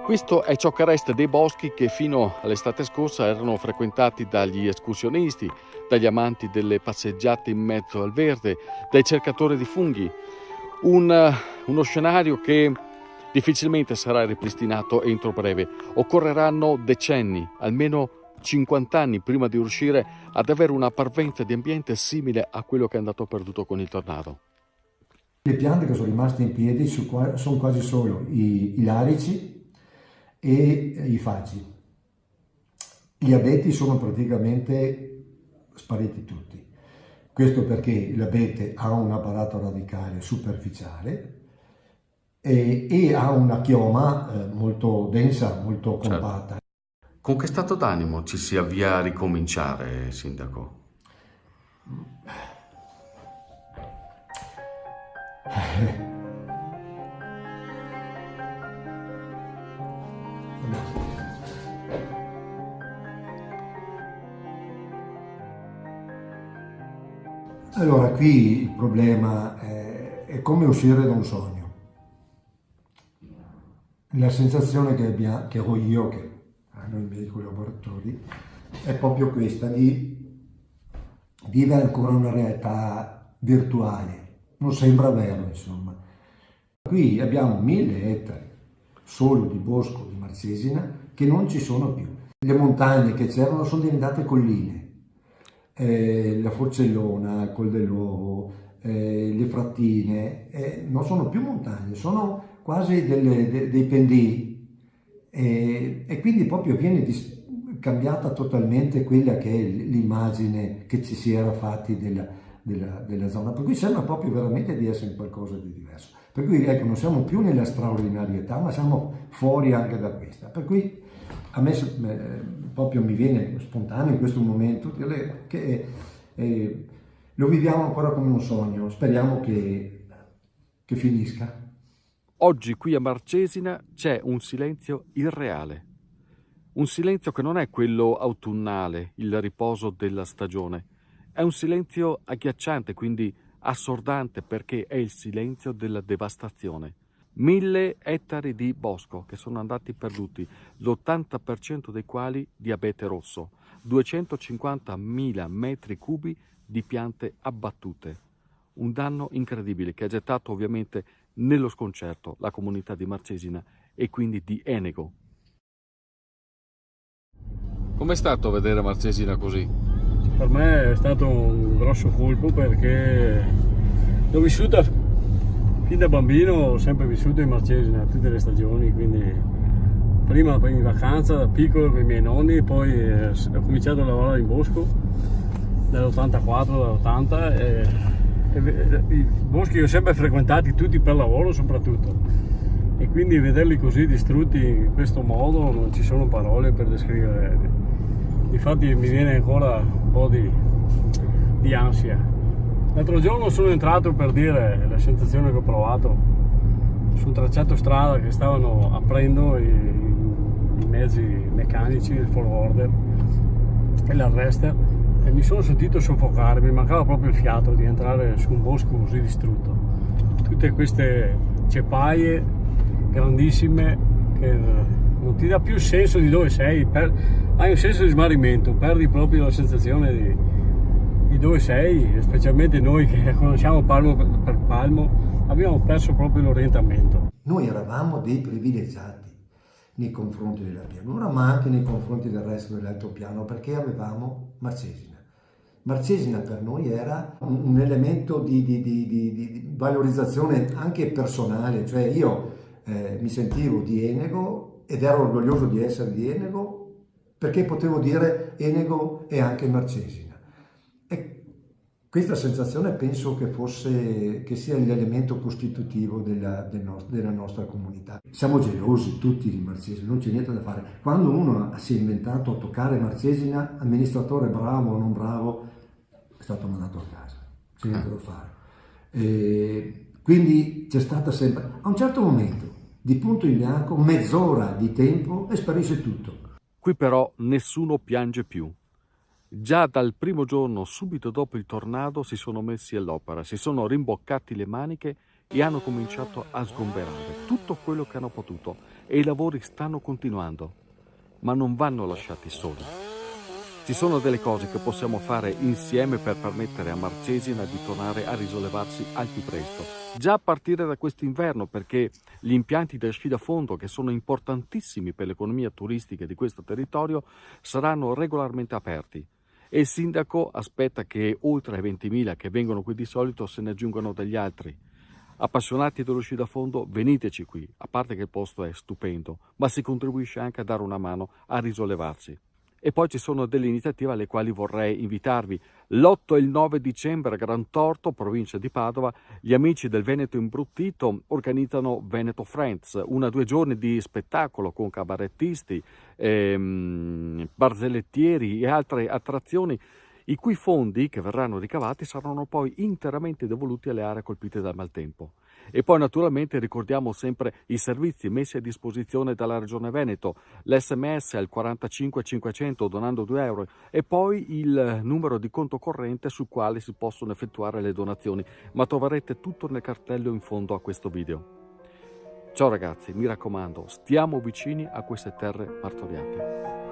Questo è ciò che resta dei boschi che fino all'estate scorsa erano frequentati dagli escursionisti, dagli amanti delle passeggiate in mezzo al verde, dai cercatori di funghi. Uno scenario che difficilmente sarà ripristinato entro breve. Occorreranno decenni, almeno 50 anni prima di riuscire ad avere una parvenza di ambiente simile a quello che è andato perduto con il tornado. Le piante che sono rimaste in piedi sono quasi solo i larici e i faggi. Gli abeti sono praticamente spariti tutti. Questo perché l'abete ha un apparato radicale superficiale e ha una chioma molto densa, molto compatta. Con che stato d'animo ci si avvia a ricominciare, Sindaco? Allora, qui il problema è come uscire da un sogno. La sensazione che ho io, che hanno i miei collaboratori, è proprio questa di vivere ancora una realtà virtuale. Non sembra vero, insomma. Qui abbiamo 1000 ettari solo di bosco di Marcesina che non ci sono più. Le montagne che c'erano sono diventate colline. La Forcellona, il Col dell'Uovo, le Frattine, non sono più montagne, sono quasi dei pendii e quindi proprio viene cambiata totalmente quella che è l'immagine che ci si era fatti della zona, per cui sembra proprio veramente di essere qualcosa di diverso. Per cui ecco, non siamo più nella straordinarietà, ma siamo fuori anche da questa. Per cui a me proprio mi viene spontaneo in questo momento dire che lo viviamo ancora come un sogno, speriamo che finisca. Oggi qui a Marcesina c'è un silenzio irreale. Un silenzio che non è quello autunnale, il riposo della stagione. È un silenzio agghiacciante, quindi assordante, perché è il silenzio della devastazione. 1000 ettari di bosco che sono andati perduti, l'80% dei quali di abete rosso, 250.000 metri cubi di piante abbattute. Un danno incredibile che ha gettato ovviamente nello sconcerto la comunità di Marcesina e quindi di Enego. Com'è stato vedere Marcesina così? Per me è stato un grosso colpo perché l'ho vissuta fin da bambino, ho sempre vissuto in Marcesina tutte le stagioni, quindi prima in vacanza da piccolo con i miei nonni, poi ho cominciato a lavorare in bosco nell'84, dall'80 e i boschi li ho sempre frequentati tutti per lavoro soprattutto, e quindi vederli così distrutti in questo modo non ci sono parole per descrivere. Infatti mi viene ancora un po' di ansia. L'altro giorno sono entrato per dire la sensazione che ho provato su un tracciato strada che stavano aprendo i mezzi meccanici, il forwarder e l'arrester, e mi sono sentito soffocare, mi mancava proprio il fiato di entrare su un bosco così distrutto. Tutte queste ceppaie grandissime che non ti dà più il senso di dove sei, hai un senso di smarrimento, perdi proprio la sensazione di dove sei, specialmente noi che conosciamo palmo per palmo, abbiamo perso proprio l'orientamento. Noi eravamo dei privilegiati nei confronti della pianura, ma anche nei confronti del resto dell'altopiano, perché avevamo Marcesina. Marcesina per noi era un elemento di valorizzazione anche personale, cioè io mi sentivo di Enego ed ero orgoglioso di essere di Enego perché potevo dire Enego e anche Marcesina. E questa sensazione penso che sia l'elemento costitutivo della nostra comunità. Siamo gelosi tutti di Marcesina, non c'è niente da fare. Quando uno si è inventato a toccare Marcesina, amministratore bravo o non bravo, è stato mandato a casa, c'è niente da fare. Quindi c'è stata sempre, a un certo momento, di punto in bianco, mezz'ora di tempo e sparisce tutto. Qui però nessuno piange più. Già dal primo giorno, subito dopo il tornado, si sono messi all'opera, si sono rimboccati le maniche e hanno cominciato a sgomberare tutto quello che hanno potuto e i lavori stanno continuando, ma non vanno lasciati soli. Ci sono delle cose che possiamo fare insieme per permettere a Marcesina di tornare a risollevarsi al più presto, già a partire da quest'inverno, perché gli impianti da sci da fondo, che sono importantissimi per l'economia turistica di questo territorio, saranno regolarmente aperti. E il sindaco aspetta che oltre ai 20.000 che vengono qui di solito se ne aggiungano degli altri. Appassionati dello sci da fondo, veniteci qui, a parte che il posto è stupendo, ma si contribuisce anche a dare una mano a risollevarsi. E poi ci sono delle iniziative alle quali vorrei invitarvi. L'8 e il 9 dicembre a Grantorto, provincia di Padova, gli amici del Veneto Imbruttito organizzano Veneto Friends, 1 o 2 giorni di spettacolo con cabarettisti, barzellettieri e altre attrazioni, i cui fondi che verranno ricavati saranno poi interamente devoluti alle aree colpite dal maltempo. E poi naturalmente ricordiamo sempre i servizi messi a disposizione dalla Regione Veneto, l'SMS al 45 500 donando 2 euro e poi il numero di conto corrente sul quale si possono effettuare le donazioni, ma troverete tutto nel cartello in fondo a questo video. Ciao ragazzi, mi raccomando, stiamo vicini a queste terre martoriate.